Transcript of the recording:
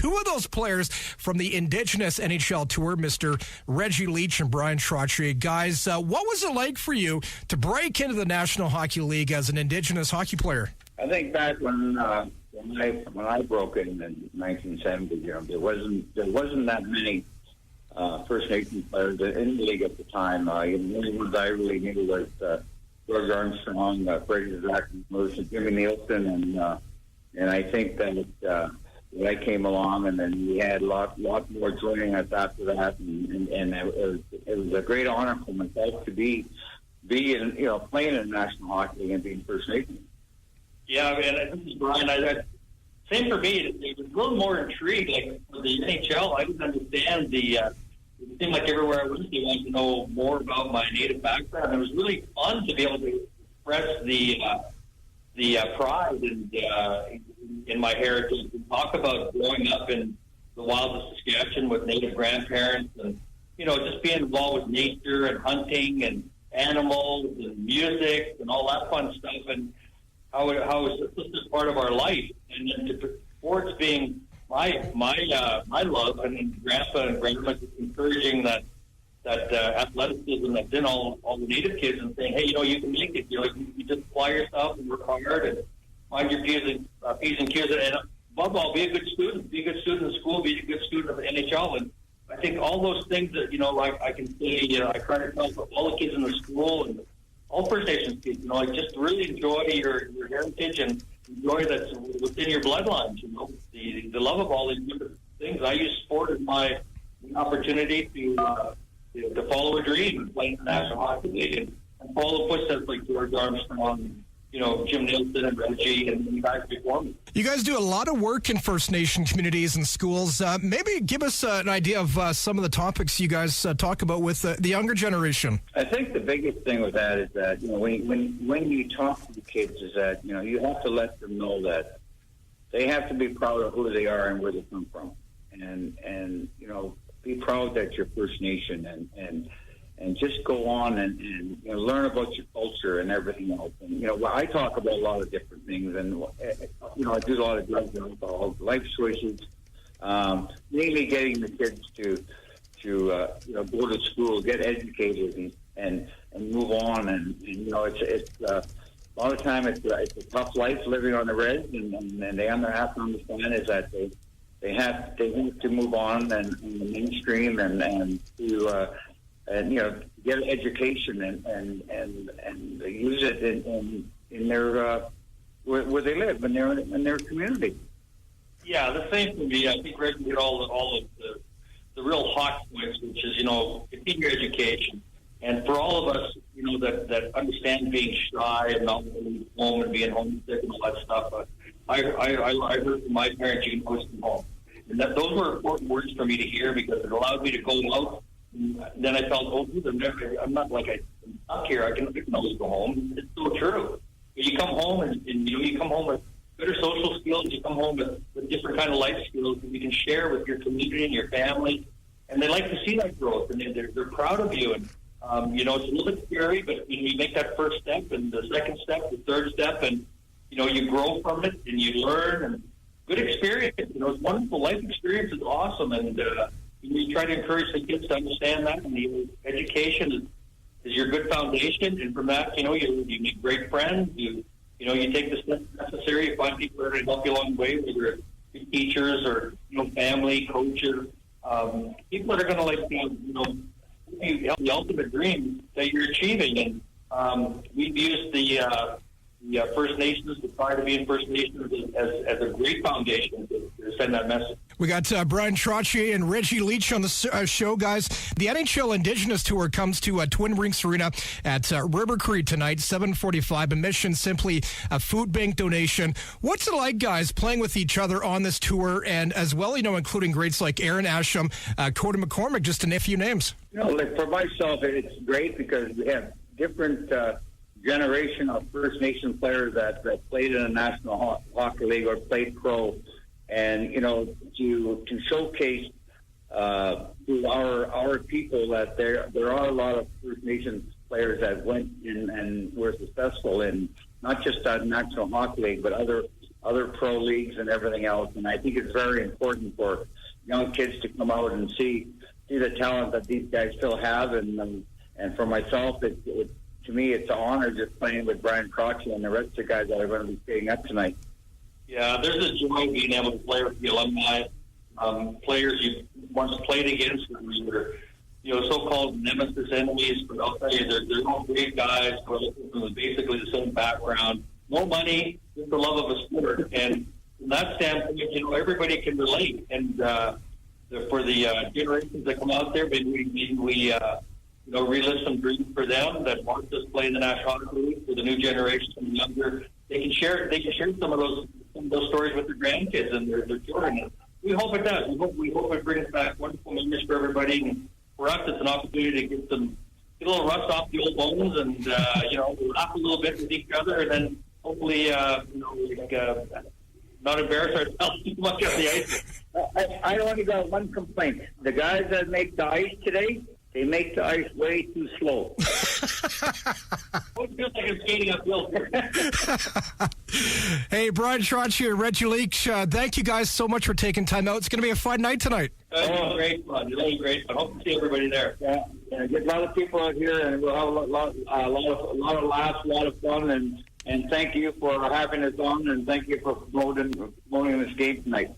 two of those players from the Indigenous NHL Tour, Mr. Reggie Leach and Bryan Trottier. Guys, what was it like for you to break into the National Hockey League as an Indigenous hockey player? I think back when I broke in 1970, there wasn't that many First Nation players in the league at the time. The only ones I really knew was George Armstrong, Freddie Zachary, Jimmy Nielsen, and I think that when I came along, and then we had a lot more joining us after that, and it was a great honor for myself to be in, playing in the National Hockey League and being First Nation. Yeah, I mean, this is Bryan. Same for me. It was a little more intrigued. Like for the NHL, I didn't understand it seemed like everywhere I went, they wanted to know more about my native background. It was really fun to be able to express the pride and in my heritage, and talk about growing up in the wilds of Saskatchewan with native grandparents, and just being involved with nature and hunting and animals and music and all that fun stuff, and how it's just part of our life. And then to sports being my love, and then Grandpa and Grandma just encouraging that athleticism that's in all the native kids, and saying, hey, you can make it. You just apply yourself and work hard and mind your P's and Q's, and above all, be a good student. Be a good student in school. Be a good student of the NHL. And I think all those things that I can say, I try to tell all the kids in the school and all First Nations kids, just really enjoy your heritage and enjoy that's within your bloodlines. The love of all these different things. I use sport as my opportunity to follow a dream and play in the National Hockey League and follow the footsteps like George Armstrong, Jim Nielsen and Reggie and the guys before me. You guys do a lot of work in First Nation communities and schools. Maybe give us an idea of some of the topics you guys talk about with the younger generation. I think the biggest thing with that is that when you talk to the kids is that you have to let them know that they have to be proud of who they are and where they come from, and be proud that you're First Nation, and just go on and learn about your culture and everything else. And I talk about a lot of different things, and I do a lot of drugs and alcohol, life choices, mainly getting the kids to go to school, get educated, and move on. And it's a lot of time it's a tough life living on the res, and they have to understand is that they have to move on and the mainstream and to get an education and use it in their where they live in their community. Yeah, the same for me. I think Reggie did all of the real hot points, which is continue education, and for all of us that understand being shy and not leaving home and being homesick and all that stuff. I heard from my parents, you can always come home, and those were important words for me to hear, because it allowed me to go out. Then I felt, I'm not like I'm stuck here. I can always go home. It's so true. You come home and you come home with better social skills. You come home with different kind of life skills that you can share with your community and your family. And they like to see that growth, and they're proud of you. And it's a little bit scary, but you make that first step, and the second step, the third step, and you grow from it and you learn. And good experience. It's wonderful. Life experience is awesome, and you try to encourage the kids to understand that, and education is your good foundation. And from that, you make great friends. You take the steps necessary. You find people that are going to help you along the way, whether it's teachers or family, coaches, people that are going to help the ultimate dream that you're achieving. And we've used the First Nations, the pride of being First Nations, as a great foundation to send that message. We got Bryan Trottier and Reggie Leach on the show, guys. The NHL Indigenous Tour comes to Twin Rinks Arena at River Creek tonight, 7:45. Admission simply a food bank donation. What's it like, guys, playing with each other on this tour, and as well, including greats like Aaron Asham, Cody McCormick, just to name a few names? For myself, it's great because we have different generation of First Nation players that played in a National Hockey League or played pro, and to showcase to our people that there are a lot of First Nations players that went in and were successful in not just that National Hockey League, but other other pro leagues and everything else. And I think it's very important for young kids to come out and see the talent that these guys still have. And for myself, to me, it's an honor just playing with Bryan Trottier and the rest of the guys that are going to be staying up tonight. Yeah, there's a joy being able to play with the alumni, players you once played against, who were, so-called nemesis enemies. But I'll tell you, they're all great guys, from basically the same background. No money, just the love of a sport. And from that standpoint, everybody can relate. And for the generations that come out there, maybe we relive some dreams for them that want to play in the National Hockey League. For the new generation and younger, they can share some of those stories with their grandkids and their children. And we hope it does. We hope it brings back wonderful memories for everybody. And for us, it's an opportunity to get a little rust off the old bones and laugh a little bit with each other, and then hopefully not embarrass ourselves too much on the ice. I only got one complaint. The guys that make the ice today, they make the ice way too slow. It feels like I'm skating uphill. Hey, Bryan Trottier, Reggie Leach, thank you guys so much for taking time out. It's going to be a fun night tonight. Great fun. It'll be great fun. Hope to see everybody there. Yeah, get a lot of people out here, and we'll have a lot of laughs, a lot of fun, and thank you for having us on, and thank you for promoting this game tonight.